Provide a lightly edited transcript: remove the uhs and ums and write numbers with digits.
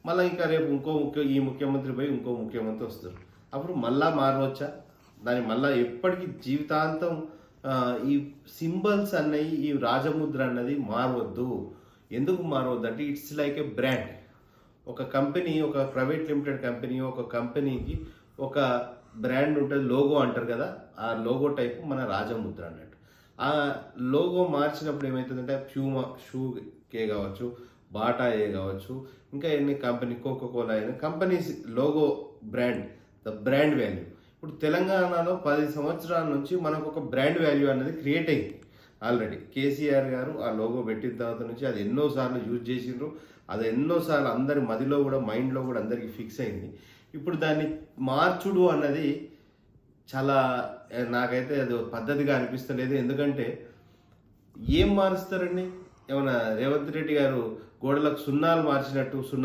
మళ్ళీ ఇంకా రేపు ఈ ముఖ్యమంత్రి పోయి ఇంకో ముఖ్యమంత్రి వస్తారు. అప్పుడు మళ్ళా మారవచ్చా? దాని మళ్ళీ ఎప్పటికీ జీవితాంతం ఈ సింబల్స్ అన్నవి, ఈ రాజముద్ర అన్నది మారవద్దు. ఎందుకు మారవద్దు అంటే ఇట్స్ లైక్ ఏ బ్రాండ్. ఒక కంపెనీ, ఒక ప్రైవేట్ లిమిటెడ్ కంపెనీ, ఒక కంపెనీకి ఒక బ్రాండ్ ఉంటుంది, లోగో అంటారు కదా, ఆ లోగో టైపు మన రాజముద్ర అన్నట్టు. ఆ లోగో మార్చినప్పుడు ఏమవుతుందంటే ప్యూమా షూకే కావచ్చు, బాటాయే కావచ్చు, ఇంకా ఎన్ని కంపెనీ, కోకోకోలా అయిన companies logo brand, the brand value. ఇప్పుడు తెలంగాణలో 10 సంవత్సరాల నుంచి మనకు ఒక బ్రాండ్ వాల్యూ అనేది క్రియేట్ అయింది ఆల్రెడీ. కేసీఆర్ గారు ఆ లోగో పెట్టిన తర్వాత నుంచి అది ఎన్నోసార్లు యూజ్ చేసిండ్రు, అది ఎన్నోసార్లు అందరి మదిలో కూడా, మైండ్లో కూడా అందరికీ ఫిక్స్ అయింది. ఇప్పుడు దాన్ని మార్చుడు అన్నది చాలా, నాకైతే అది పద్ధతిగా అనిపిస్తలేదు. ఎందుకంటే ఏం మారుస్తారండి? ఏమన్నా రేవంత్ రెడ్డి గారు గోడలకు సున్నాలు మార్చినట్టు సున్నా